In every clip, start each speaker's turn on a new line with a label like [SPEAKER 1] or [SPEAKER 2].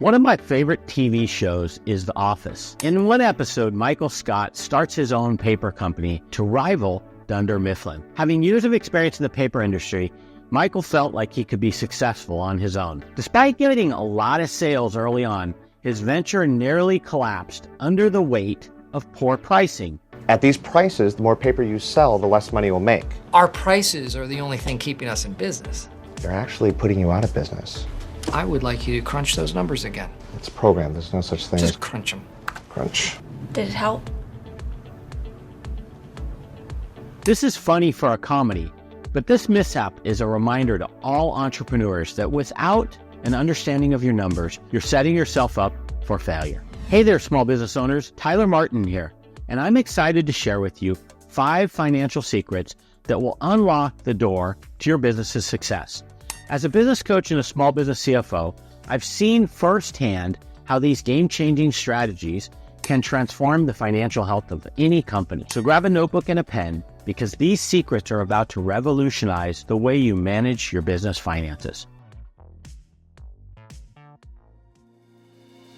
[SPEAKER 1] One of my favorite TV shows is The Office. In one episode, Michael Scott starts his own paper company to rival Dunder Mifflin. Having years of experience in the paper industry, Michael felt like he could be successful on his own. Despite getting a lot of sales early on, his venture nearly collapsed under the weight of poor pricing.
[SPEAKER 2] At these prices, the more paper you sell, the less money you'll make.
[SPEAKER 3] Our prices are the only thing keeping us in business.
[SPEAKER 2] They're actually putting you out of business.
[SPEAKER 3] I would like you to crunch those numbers again.
[SPEAKER 2] It's programmed. There's no such thing as
[SPEAKER 3] Just crunch them.
[SPEAKER 2] crunch.
[SPEAKER 4] Did it help?
[SPEAKER 1] This is funny for a comedy, but this mishap is a reminder to all entrepreneurs that without an understanding of your numbers, you're setting yourself up for failure. Hey there, small business owners. Tyler Martin here, and I'm excited to share with you 5 financial secrets that will unlock the door to your business's success. As a business coach and a small business CFO, I've seen firsthand how these game-changing strategies can transform the financial health of any company. So grab a notebook and a pen, because these secrets are about to revolutionize the way you manage your business finances.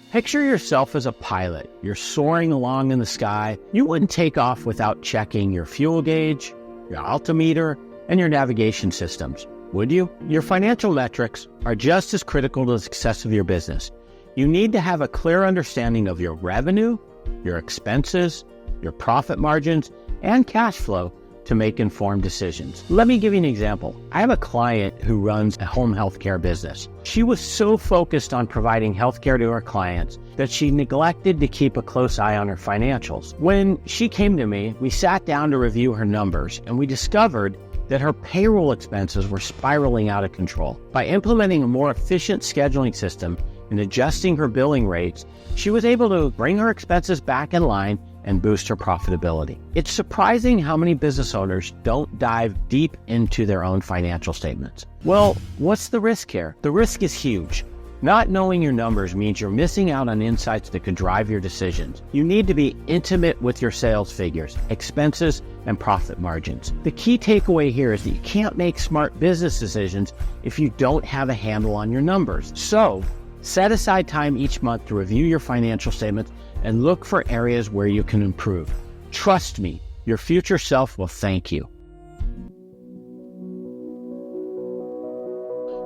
[SPEAKER 1] Picture yourself as a pilot. You're soaring along in the sky. You wouldn't take off without checking your fuel gauge, your altimeter, and your navigation systems, would you? Your financial metrics are just as critical to the success of your business. You need to have a clear understanding of your revenue, your expenses, your profit margins, and cash flow to make informed decisions. Let me give you an example. I have a client who runs a home healthcare business. She was so focused on providing healthcare to her clients that she neglected to keep a close eye on her financials. When she came to me, we sat down to review her numbers, and we discovered that her payroll expenses were spiraling out of control. By implementing a more efficient scheduling system and adjusting her billing rates, she was able to bring her expenses back in line and boost her profitability. It's surprising how many business owners don't dive deep into their own financial statements. Well, what's the risk here? The risk is huge. Not knowing your numbers means you're missing out on insights that could drive your decisions. You need to be intimate with your sales figures, expenses, and profit margins. The key takeaway here is that you can't make smart business decisions if you don't have a handle on your numbers. So, set aside time each month to review your financial statements and look for areas where you can improve. Trust me, your future self will thank you.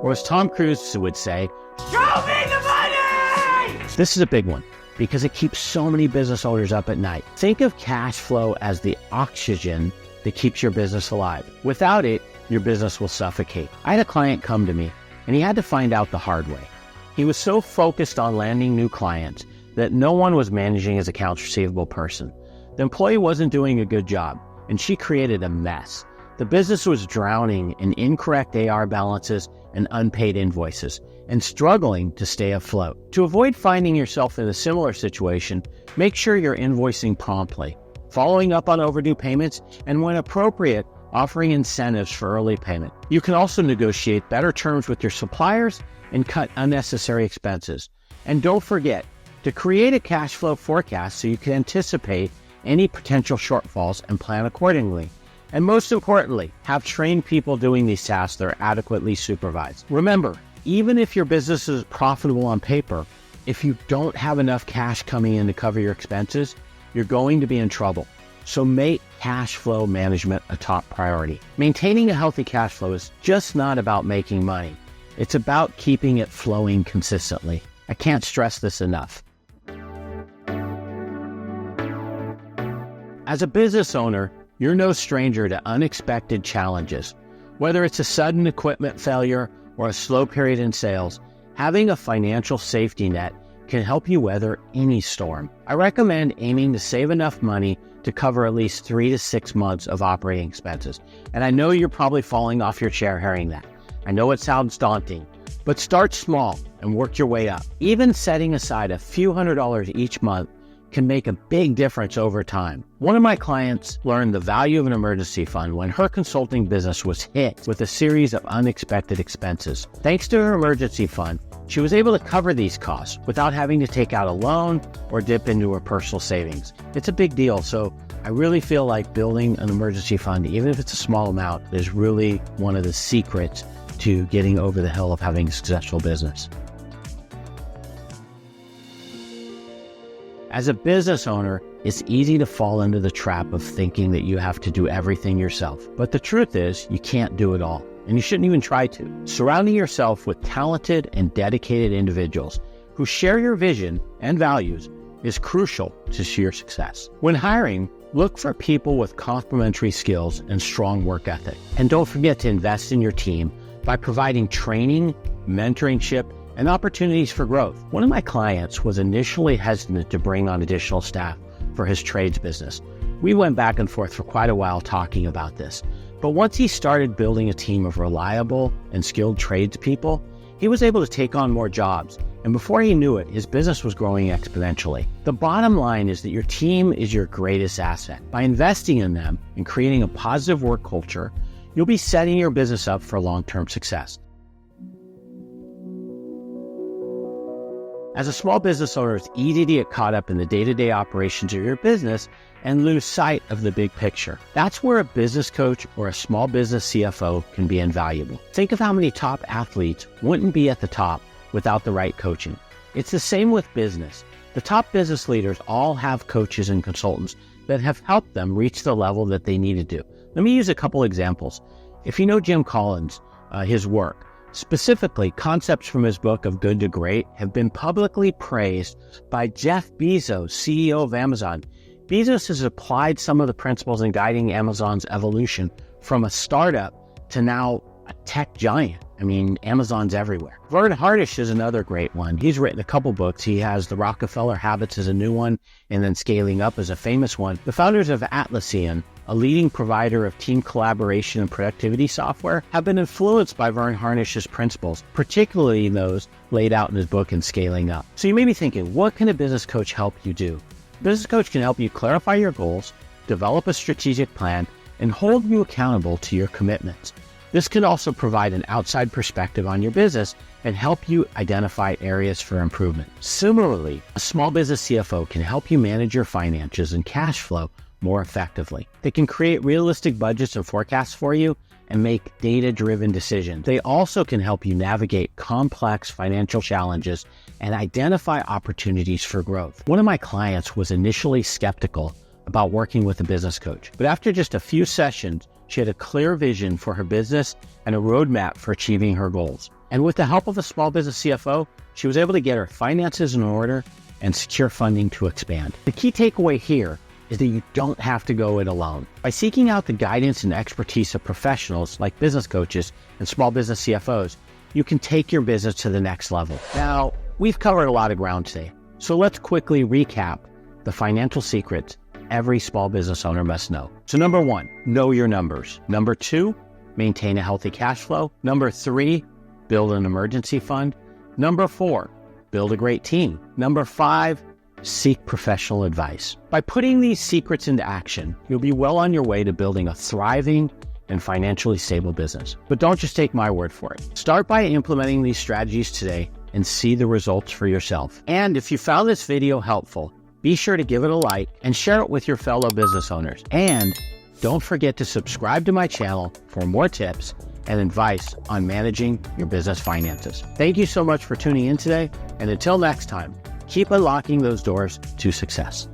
[SPEAKER 1] Or as Tom Cruise would say, "Show me the money!" This is a big one because it keeps so many business owners up at night. Think of cash flow as the oxygen that keeps your business alive. Without it, your business will suffocate. I had a client come to me, and he had to find out the hard way. He was so focused on landing new clients that no one was managing his accounts receivable person. The employee wasn't doing a good job, and she created a mess. The business was drowning in incorrect AR balances and unpaid invoices, and struggling to stay afloat. To avoid finding yourself in a similar situation, make sure you're invoicing promptly, following up on overdue payments, and when appropriate, offering incentives for early payment. You can also negotiate better terms with your suppliers and cut unnecessary expenses. And don't forget to create a cash flow forecast so you can anticipate any potential shortfalls and plan accordingly. And most importantly, have trained people doing these tasks that are adequately supervised. Remember, even if your business is profitable on paper, if you don't have enough cash coming in to cover your expenses, you're going to be in trouble. So make cash flow management a top priority. Maintaining a healthy cash flow is just not about making money. It's about keeping it flowing consistently. I can't stress this enough. As a business owner, you're no stranger to unexpected challenges. Whether it's a sudden equipment failure or a slow period in sales, having a financial safety net can help you weather any storm. I recommend aiming to save enough money to cover at least 3 to 6 months of operating expenses. And I know you're probably falling off your chair hearing that. I know it sounds daunting, but start small and work your way up. Even setting aside a few $100s each month can make a big difference over time. One of my clients learned the value of an emergency fund when her consulting business was hit with a series of unexpected expenses. Thanks to her emergency fund, she was able to cover these costs without having to take out a loan or dip into her personal savings. It's a big deal, so I really feel like building an emergency fund, even if it's a small amount, is really one of the secrets to getting over the hill of having a successful business. As a business owner, it's easy to fall into the trap of thinking that you have to do everything yourself. But the truth is, you can't do it all, and you shouldn't even try to. Surrounding yourself with talented and dedicated individuals who share your vision and values is crucial to your success. When hiring, look for people with complementary skills and strong work ethic. And don't forget to invest in your team by providing training, mentorship, and opportunities for growth. One of my clients was initially hesitant to bring on additional staff for his trades business. We went back and forth for quite a while talking about this. But once he started building a team of reliable and skilled tradespeople, he was able to take on more jobs. And before he knew it, his business was growing exponentially. The bottom line is that your team is your greatest asset. By investing in them and creating a positive work culture, you'll be setting your business up for long-term success. As a small business owner, it's easy to get caught up in the day-to-day operations of your business and lose sight of the big picture. That's where a business coach or a small business CFO can be invaluable. Think of how many top athletes wouldn't be at the top without the right coaching. It's the same with business. The top business leaders all have coaches and consultants that have helped them reach the level that they needed to. Let me use a couple examples. If you know Jim Collins, his work, specifically, concepts from his book Of Good to Great have been publicly praised by Jeff Bezos, CEO of Amazon. Bezos has applied some of the principles in guiding Amazon's evolution from a startup to now a tech giant. I mean, Amazon's everywhere. Vern Harnish is another great one. He's written a couple books. He has The Rockefeller Habits as a new one, and then Scaling Up as a famous one. The founders of Atlassian, a leading provider of team collaboration and productivity software, have been influenced by Vern Harnish's principles, particularly those laid out in his book in Scaling Up. So you may be thinking, what can a business coach help you do? A business coach can help you clarify your goals, develop a strategic plan, and hold you accountable to your commitments. This can also provide an outside perspective on your business and help you identify areas for improvement. Similarly, a small business CFO can help you manage your finances and cash flow more effectively. They can create realistic budgets and forecasts for you and make data-driven decisions. They also can help you navigate complex financial challenges and identify opportunities for growth. One of my clients was initially skeptical about working with a business coach, but after just a few sessions, she had a clear vision for her business and a roadmap for achieving her goals. And with the help of a small business CFO, she was able to get her finances in order and secure funding to expand. The key takeaway here is that you don't have to go it alone. By seeking out the guidance and expertise of professionals like business coaches and small business CFOs, you can take your business to the next level. Now, we've covered a lot of ground today, so let's quickly recap the financial secrets every small business owner must know. So number 1, know your numbers. Number 2, maintain a healthy cash flow. Number 3, build an emergency fund. Number 4, build a great team. Number 5, seek professional advice. By putting these secrets into action, you'll be well on your way to building a thriving and financially stable business. But don't just take my word for it. Start by implementing these strategies today and see the results for yourself. And if you found this video helpful, be sure to give it a like and share it with your fellow business owners. And don't forget to subscribe to my channel for more tips and advice on managing your business finances. Thank you so much for tuning in today. And until next time, keep unlocking those doors to success.